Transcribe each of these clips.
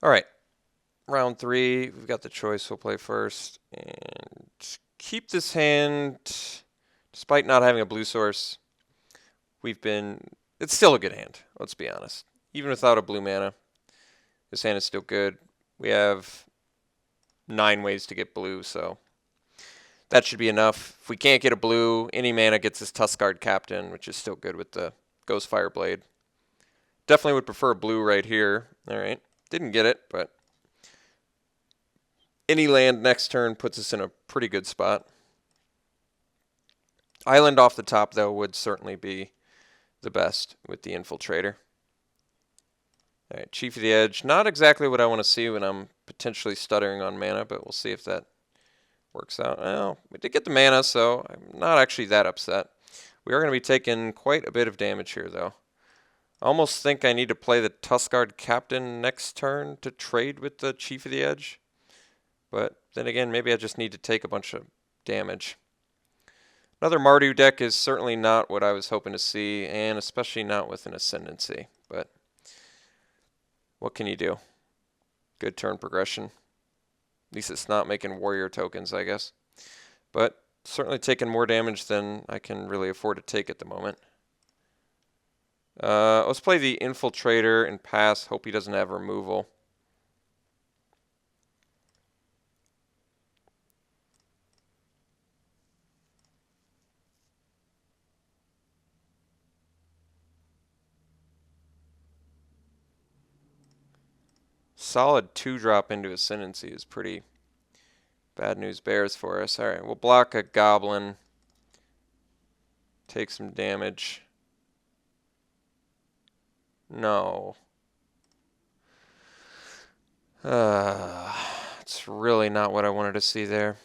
All right, round 3. We've got the choice. We'll play first and keep this hand. Despite not having a blue source, it's still a good hand. Let's be honest. Even without a blue mana, this hand is still good. We have 9 ways to get blue, so that should be enough. If we can't get a blue, any mana gets this Tuskguard Captain, which is still good with the Ghost Fireblade. Definitely would prefer a blue right here. All right, didn't get it, but any land next turn puts us in a pretty good spot. Island off the top, though, would certainly be the best with the Infiltrator. All right, Chief of the Edge. Not exactly what I want to see when I'm potentially stuttering on mana, but we'll see if that works out. Well, we did get the mana, so I'm not actually that upset. We are going to be taking quite a bit of damage here, though. I almost think I need to play the Tuskguard Captain next turn to trade with the Chief of the Edge. But then again, maybe I just need to take a bunch of damage. Another Mardu deck is certainly not what I was hoping to see, and especially not with an Ascendancy. But what can you do? Good turn progression. At least it's not making warrior tokens, I guess. But certainly taking more damage than I can really afford to take at the moment. Let's play the Infiltrator and pass. Hope he doesn't have removal. Solid 2-drop into Ascendancy is pretty bad news bears for us. Alright, we'll block a Goblin. Take some damage. No. It's really not what I wanted to see there.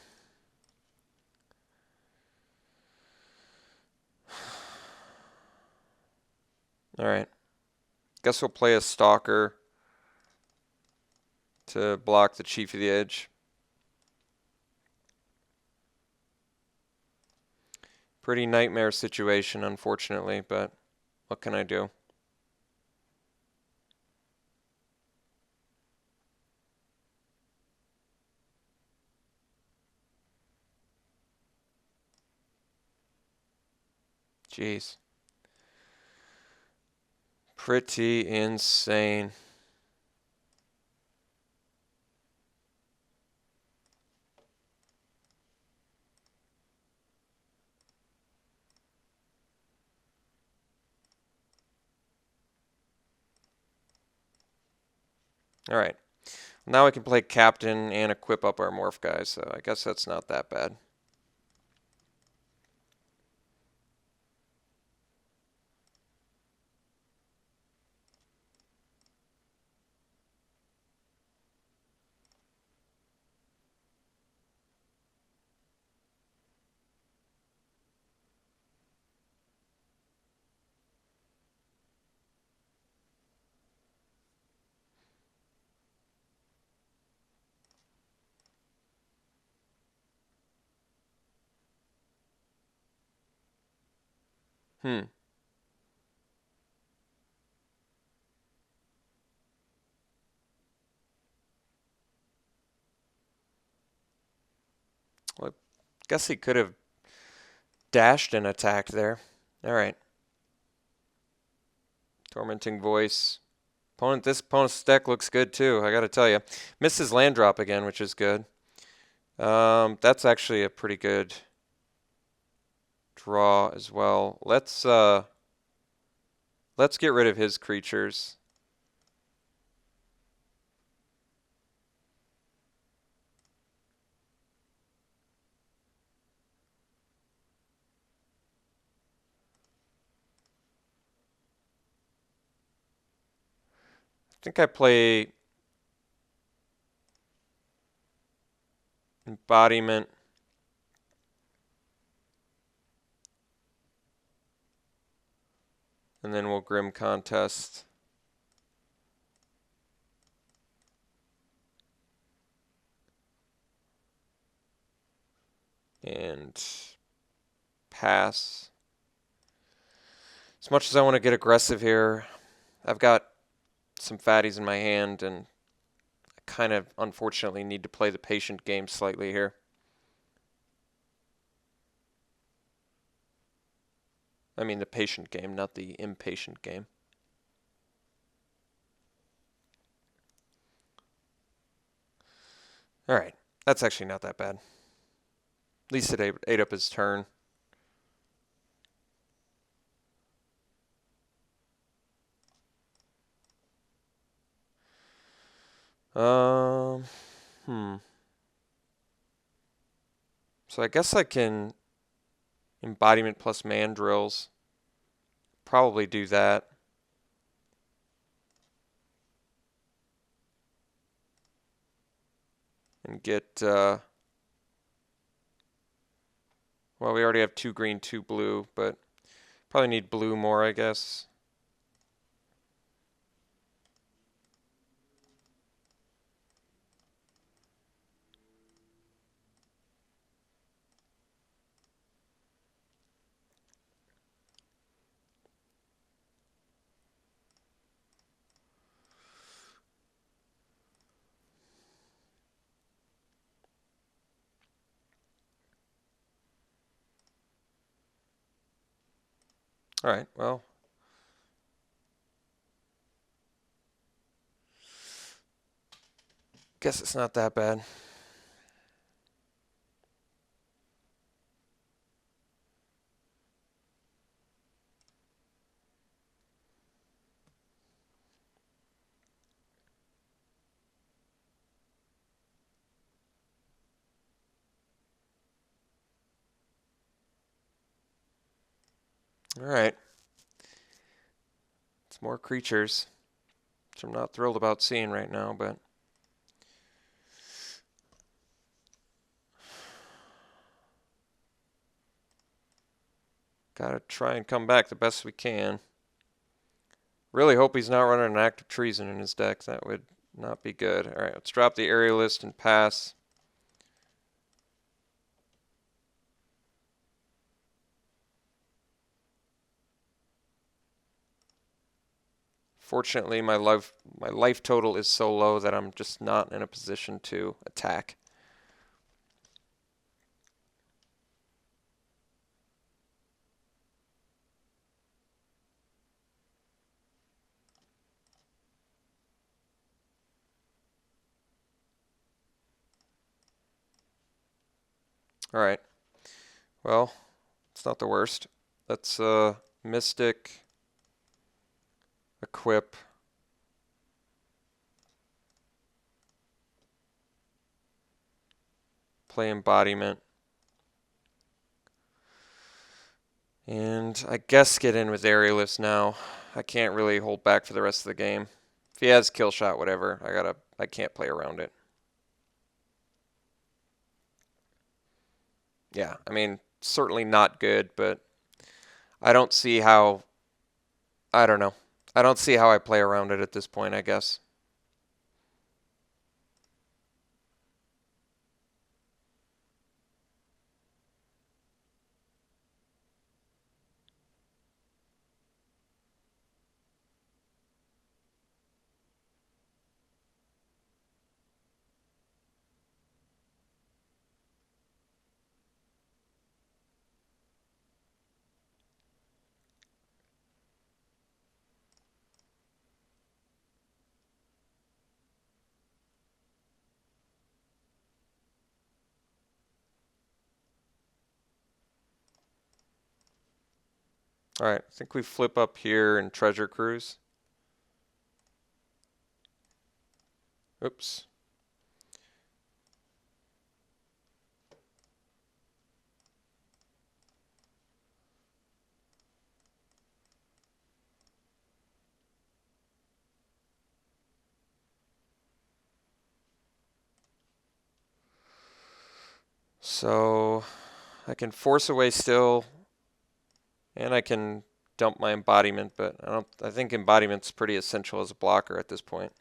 Alright. Guess we'll play a Stalker to block the Chief of the Edge. Pretty nightmare situation, unfortunately, but what can I do? Jeez. Pretty insane. Alright. Now we can play Captain and equip up our Morph guys, so I guess that's not that bad. Well, I guess he could have dashed and attacked there. Alright. Tormenting Voice. This opponent's deck looks good too, I gotta tell you. Misses land drop again, which is good. That's actually a pretty good draw as well. Let's get rid of his creatures. I think I play Embodiment. And then we'll Grim Contest. And pass. As much as I want to get aggressive here, I've got some fatties in my hand, and kind of unfortunately need to play the patient game slightly here. I mean the patient game, not the impatient game. Alright, that's actually not that bad. At least it ate up his turn. So I guess I can embodiment plus mandrills. Probably do that. And get, well, we already have 2 green, 2 blue, but probably need blue more, I guess. Alright, well. Guess it's not that bad. Alright. It's more creatures, which I'm not thrilled about seeing right now, but gotta try and come back the best we can. Really hope he's not running an act of treason in his deck. That would not be good. Alright, let's drop the aerialist and pass. Fortunately, my life total is so low that I'm just not in a position to attack. Alright. Well, it's not the worst. Let's Mystic, equip, play embodiment, and I guess get in with aerialist now. I can't really hold back for the rest of the game. If he has kill shot, whatever, I can't play around it. Yeah, I mean, certainly not good, but I don't see how, I don't know. I don't see how I play around it at this point, I guess. Alright, I think we flip up here and treasure cruise. Oops. So I can force away still, and I can dump my embodiment, but I think embodiment's pretty essential as a blocker at this point.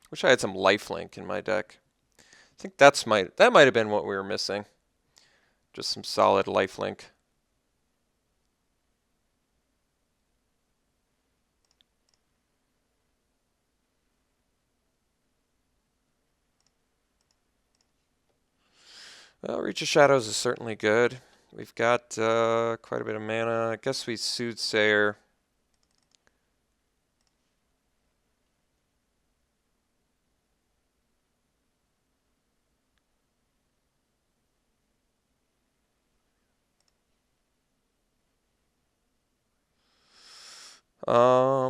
Wish I had some lifelink in my deck. I think that might have been what we were missing. Just some solid lifelink. Well, Reach of Shadows is certainly good. We've got quite a bit of mana. I guess we Soothsayer.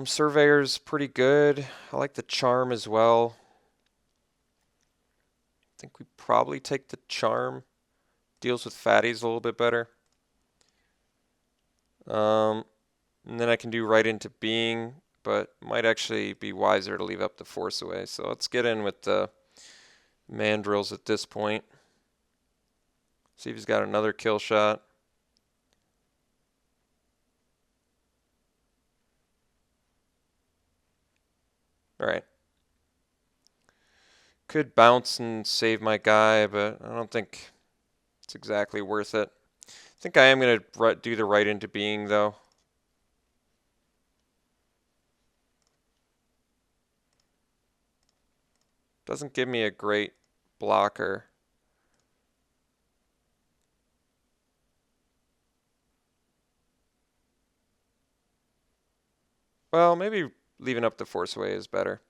Surveyor's pretty good. I like the Charm as well. I think we probably take the Charm. Deals with fatties a little bit better. And then I can do right into being, but might actually be wiser to leave up the Force away. So let's get in with the Mandrills at this point. See if he's got another kill shot. All right. Could bounce and save my guy, but I don't think it's exactly worth it. I think I am going to do the right into being, though. Doesn't give me a great blocker. Well, maybe leaving up the Force away is better.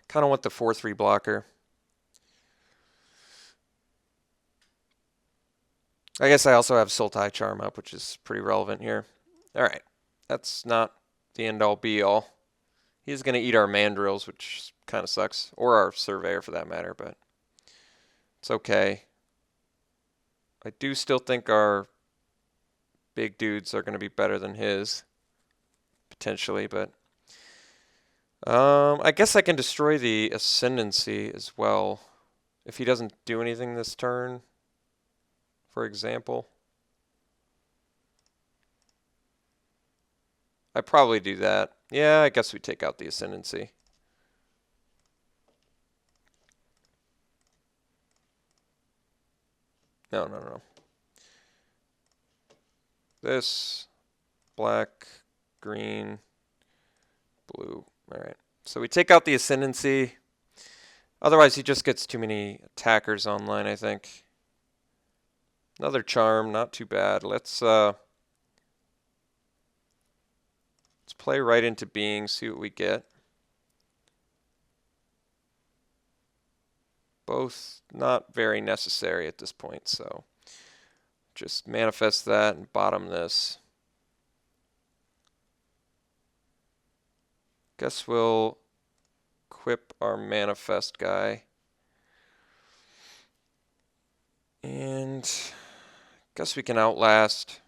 Kind of want the 4/3 blocker. I guess I also have Sultai Charm up, which is pretty relevant here. All right. That's not the end-all be-all. He's going to eat our Mandrills, which kind of sucks. Or our Surveyor, for that matter, but it's okay. I do still think our big dudes are going to be better than his, potentially, but I guess I can destroy the Ascendancy as well if he doesn't do anything this turn, for example. I probably do that. Yeah, I guess we take out the Ascendancy. No. This, black, green, blue. All right. So we take out the Ascendancy. Otherwise, he just gets too many attackers online, I think. Another Charm, not too bad. Let's play right into being, see what we get. Both not very necessary at this point, so just manifest that and bottom this. Guess we'll equip our manifest guy. And guess we can outlast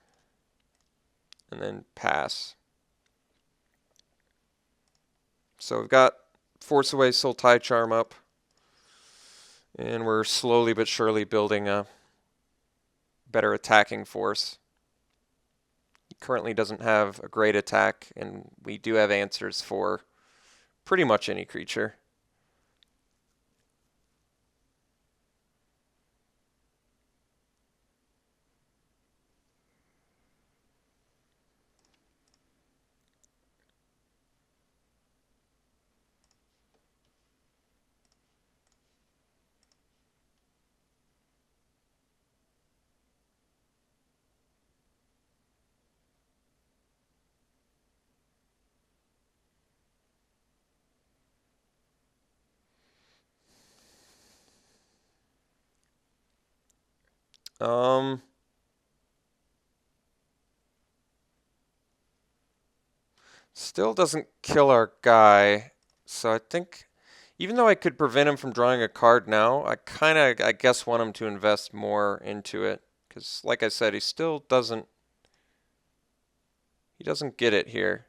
and then pass. So we've got Force Away Sultai Charm up. And we're slowly but surely building a better attacking force. He currently doesn't have a great attack, and we do have answers for pretty much any creature. Still doesn't kill our guy, so I think even though I could prevent him from drawing a card now, I guess want him to invest more into it, because like I said, he doesn't get it here.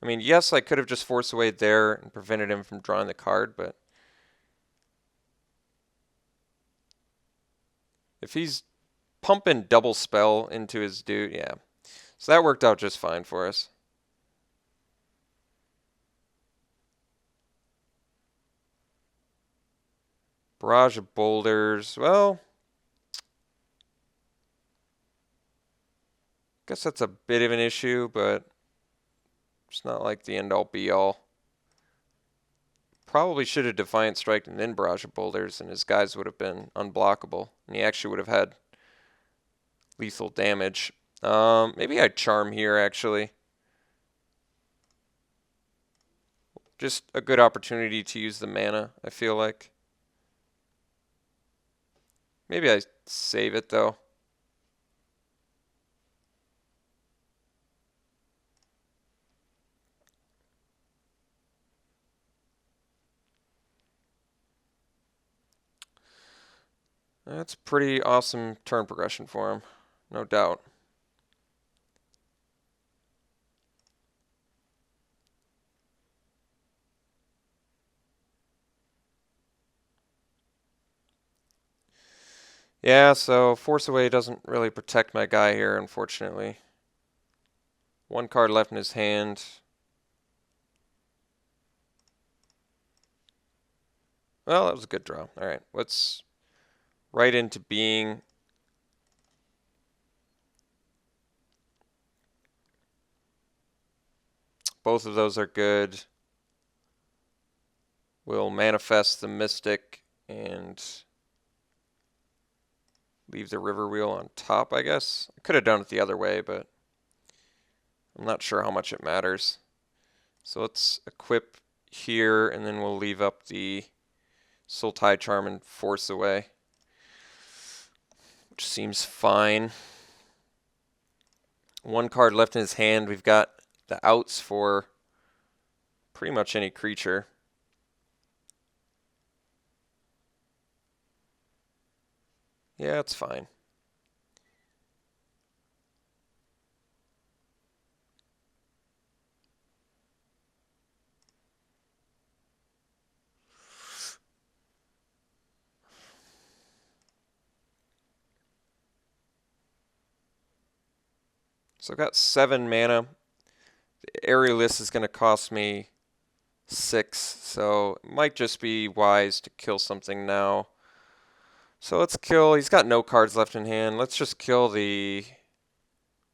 I mean, yes, I could have just forced away there and prevented him from drawing the card, but if he's pumping double spell into his dude, yeah. So that worked out just fine for us. Barrage of boulders. Well, guess that's a bit of an issue, but it's not like the end all be all. Probably should have Defiant Strike and then Barrage of Boulders, and his guys would have been unblockable, and he actually would have had lethal damage. Maybe I'd Charm here, actually. Just a good opportunity to use the mana, I feel like. Maybe I save it, though. That's pretty awesome turn progression for him, no doubt. Yeah, so Force Away doesn't really protect my guy here, unfortunately. One card left in his hand. Well, that was a good draw. All right, let's right into being. Both of those are good. We'll manifest the Mystic and leave the River Wheel on top, I guess. I could have done it the other way, but I'm not sure how much it matters. So let's equip here, and then we'll leave up the Sultai Charm and Force Away, which seems fine. One card left in his hand. We've got the outs for pretty much any creature. Yeah, it's fine. So I've got 7 mana. The Aerialist is going to cost me 6, so it might just be wise to kill something now. So let's kill. He's got no cards left in hand. Let's just kill the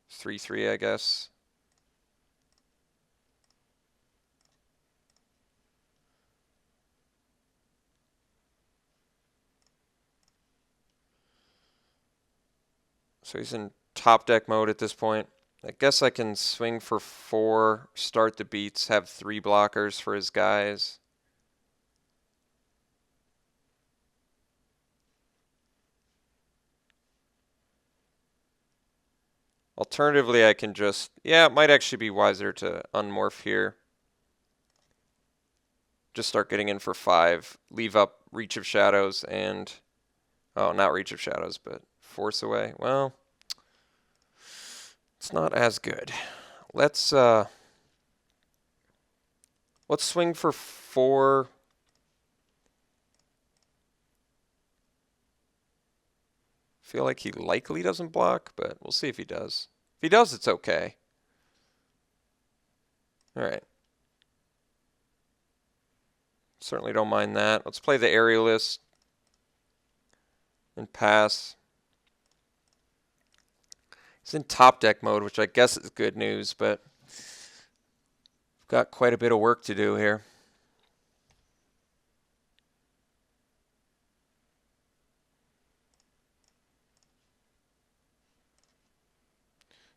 3/3, I guess. So he's in top deck mode at this point. I guess I can swing for 4, start the beats, have 3 blockers for his guys. Alternatively, I can just, yeah, it might actually be wiser to unmorph here. Just start getting in for 5, leave up Reach of Shadows and, oh, not Reach of Shadows, but Force Away. Well, it's not as good. Let's swing for 4. Feel like he likely doesn't block, but we'll see if he does. If he does, it's okay. All right. Certainly don't mind that. Let's play the Aerialist and pass. He's in top deck mode, which I guess is good news, but we've got quite a bit of work to do here.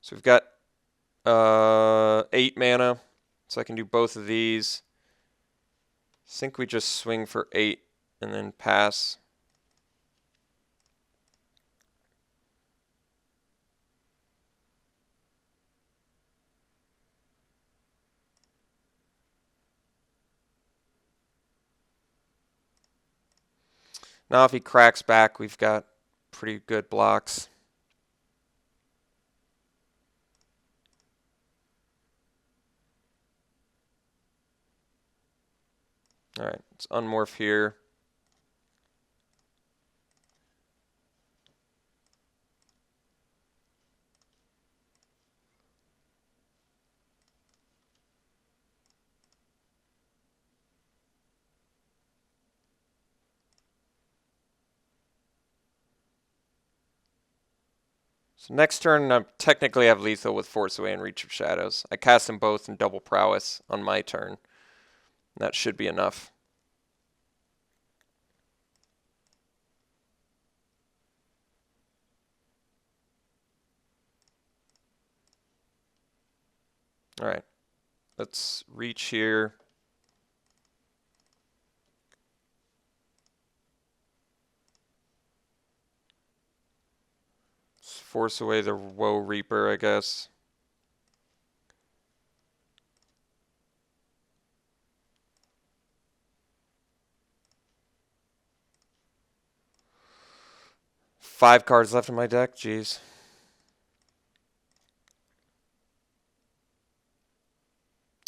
So we've got 8 mana, so I can do both of these. I think we just swing for 8 and then pass. Now if he cracks back, we've got pretty good blocks. All right, let's unmorph here. So next turn, I technically have lethal with Force Away and Reach of Shadows. I cast them both in double prowess on my turn. That should be enough. Alright. Let's reach here. Let's force away the Woe Reaper, I guess. Five cards left in my deck. Jeez.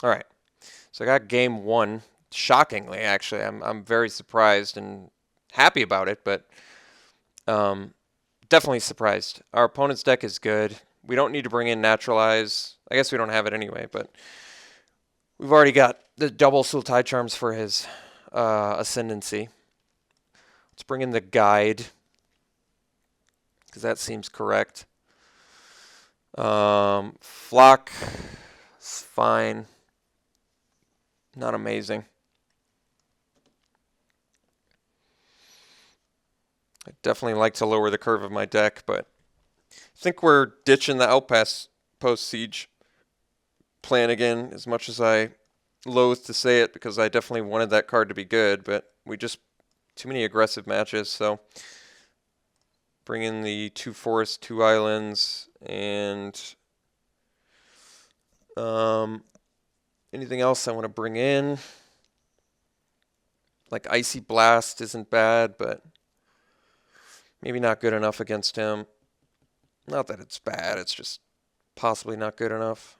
All right. So I got game one. Shockingly, actually, I'm very surprised and happy about it, but definitely surprised. Our opponent's deck is good. We don't need to bring in Naturalize. I guess we don't have it anyway, but we've already got the double Sultai Charms for his Ascendancy. Let's bring in the Guide, because that seems correct. Flock is fine. Not amazing. I definitely like to lower the curve of my deck, but I think we're ditching the Outpost Siege plan again, as much as I loathe to say it, because I definitely wanted that card to be good, but we just, too many aggressive matches, so bring in the 2 forests, 2 islands, and anything else I want to bring in? Like Icy Blast isn't bad, but maybe not good enough against him. Not that it's bad, it's just possibly not good enough.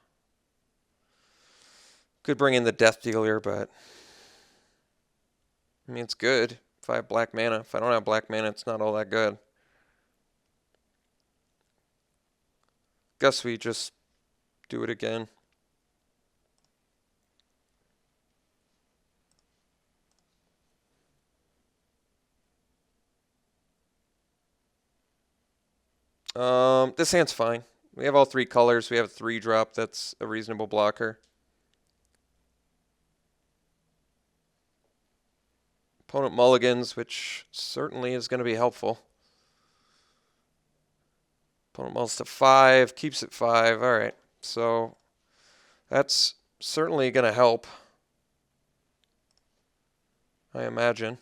Could bring in the Death Dealer, but I mean, it's good if I have black mana. If I don't have black mana, it's not all that good. Guess we just do it again. This hand's fine. We have all 3 colors. We have a 3-drop. That's a reasonable blocker. Opponent mulligans, which certainly is going to be helpful. Opponent mulls to 5, keeps it 5. All right, so that's certainly going to help, I imagine.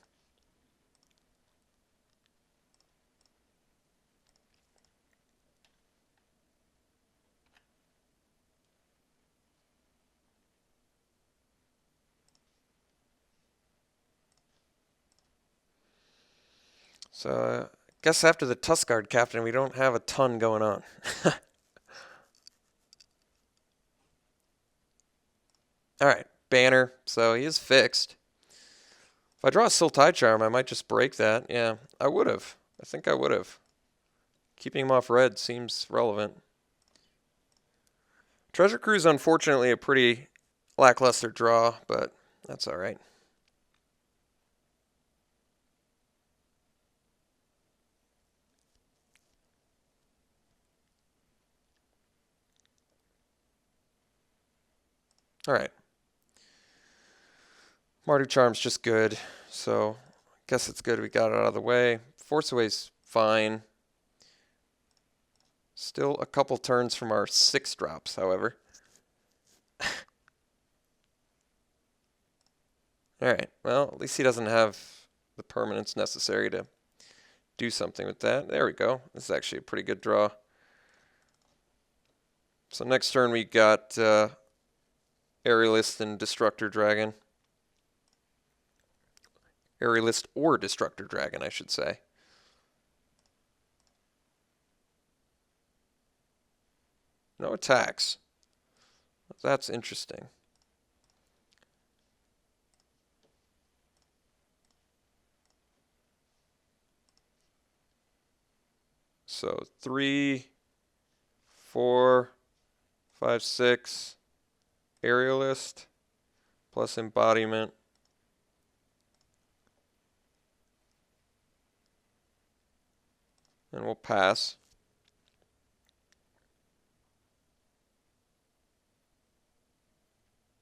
So I guess after the Tuskard Captain, we don't have a ton going on. All right, Banner. So he is fixed. If I draw a Sultai Charm, I might just break that. Yeah, I would have. I think I would have. Keeping him off red seems relevant. Treasure Cruise, unfortunately, a pretty lackluster draw, but that's all right. All right. Mardu Charm's just good, so I guess it's good we got it out of the way. Force Away's fine. Still a couple turns from our 6 drops, however. Alright, well, at least he doesn't have the permanence necessary to do something with that. There we go. This is actually a pretty good draw. So next turn we got Aerialist and Destructor Dragon. Aerialist or Destructor Dragon, I should say. No attacks. That's interesting. So 3, 4, 5, 6, Aerialist, plus Embodiment. And we'll pass.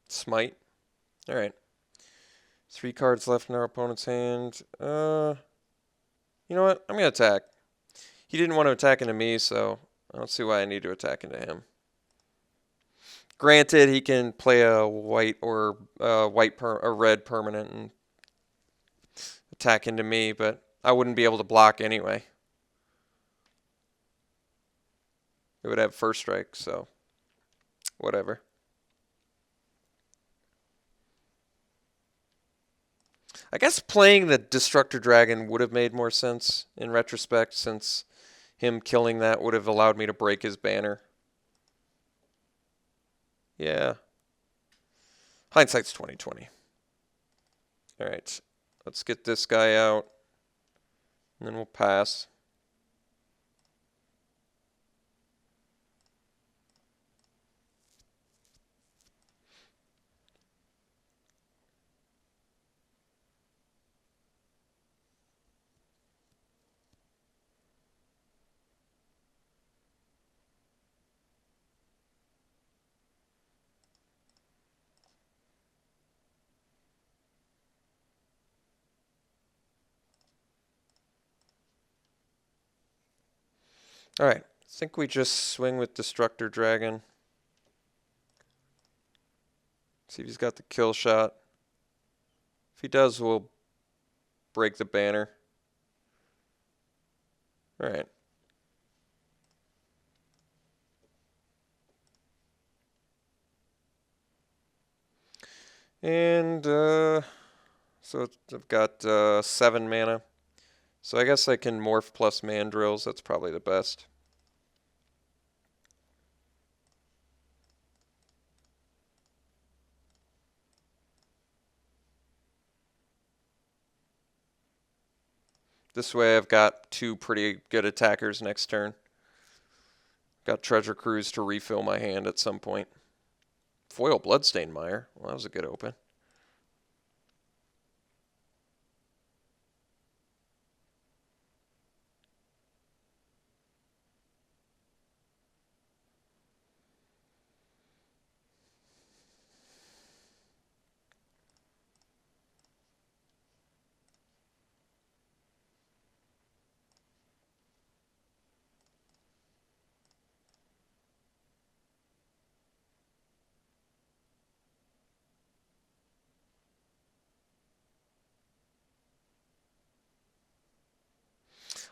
Smite. All right. 3 cards left in our opponent's hand. You know what? I'm going to attack. He didn't want to attack into me, so I don't see why I need to attack into him. Granted, he can play a white or a red permanent and attack into me, but I wouldn't be able to block anyway. It would have first strike, so whatever. I guess playing the Destructor Dragon would have made more sense in retrospect, since him killing that would have allowed me to break his banner. Yeah. Hindsight's 20/20. All right. Let's get this guy out, and then we'll pass. All right. I think we just swing with Destructor Dragon. See if he's got the kill shot. If he does, we'll break the banner. All right. And so I've got 7 mana. So I guess I can morph plus mandrills. That's probably the best. This way I've got 2 pretty good attackers next turn. Got Treasure Cruise to refill my hand at some point. Foil Bloodstained Mire. Well, that was a good open.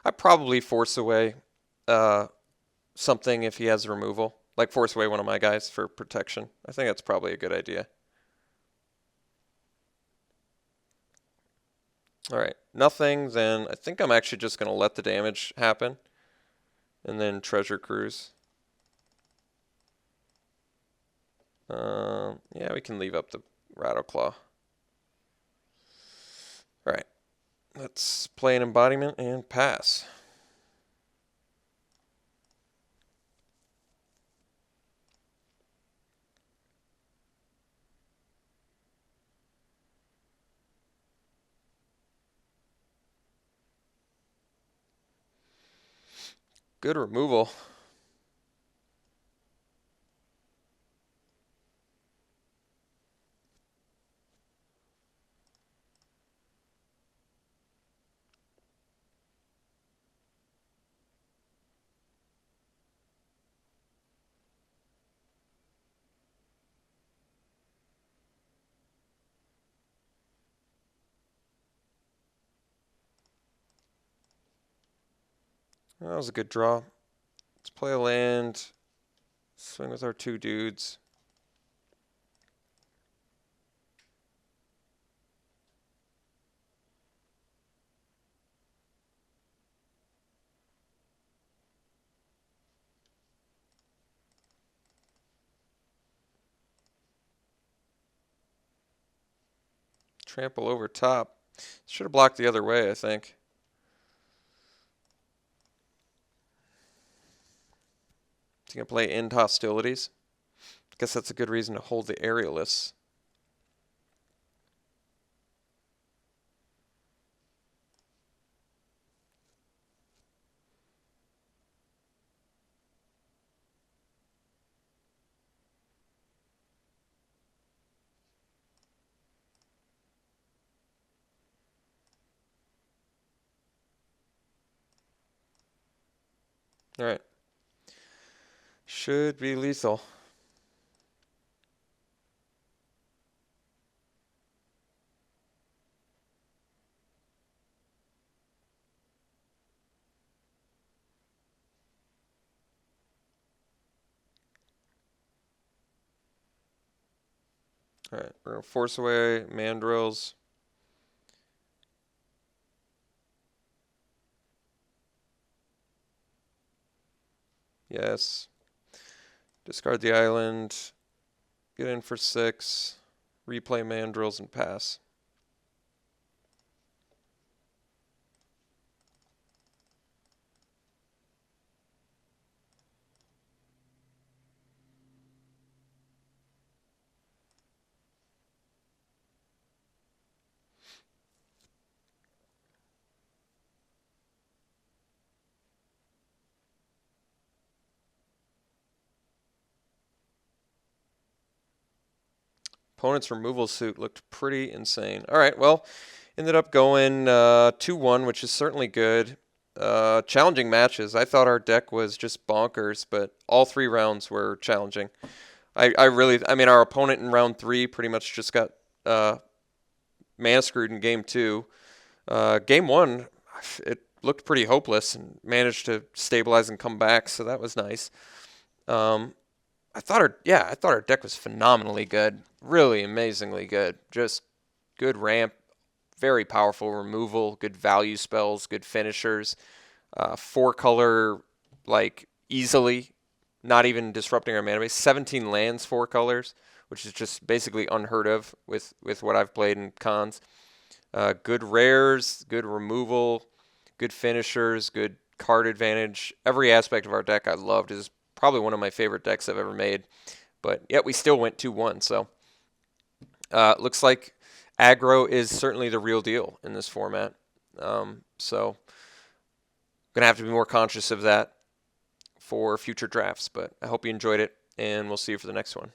I probably force away something if he has removal. Like force away one of my guys for protection. I think that's probably a good idea. Alright, nothing, then I think I'm actually just going to let the damage happen. And then Treasure Cruise. Yeah, we can leave up the Rattleclaw. Alright, let's play an embodiment and pass. Good removal. That was a good draw. Let's play a land. Swing with our 2 dudes. Trample over top. Should have blocked the other way, I think. Is he going to play End Hostilities? I guess that's a good reason to hold the Aerialists. Alright. Should be lethal. Alright, we're going to force away Mandrills. Yes. Discard the island. Get in for 6. Replay Mandrills and pass. Opponent's removal suit looked pretty insane. All right, well, ended up going 2-1, which is certainly good. Challenging matches. I thought our deck was just bonkers, but all 3 rounds were challenging. I mean, our opponent in round 3 pretty much just got mana screwed in game 2. Game 1, it looked pretty hopeless and managed to stabilize and come back, so that was nice. I thought our deck was phenomenally good, really amazingly good. Just good ramp, very powerful removal, good value spells, good finishers, 4-color like easily, not even disrupting our mana base. 17 lands, 4 colors, which is just basically unheard of with what I've played in Khans. Good rares, good removal, good finishers, good card advantage. Every aspect of our deck I loved. Is probably one of my favorite decks I've ever made. But yet we still went 2-1. So looks like aggro is certainly the real deal in this format. So going to have to be more conscious of that for future drafts. But I hope you enjoyed it, and we'll see you for the next one.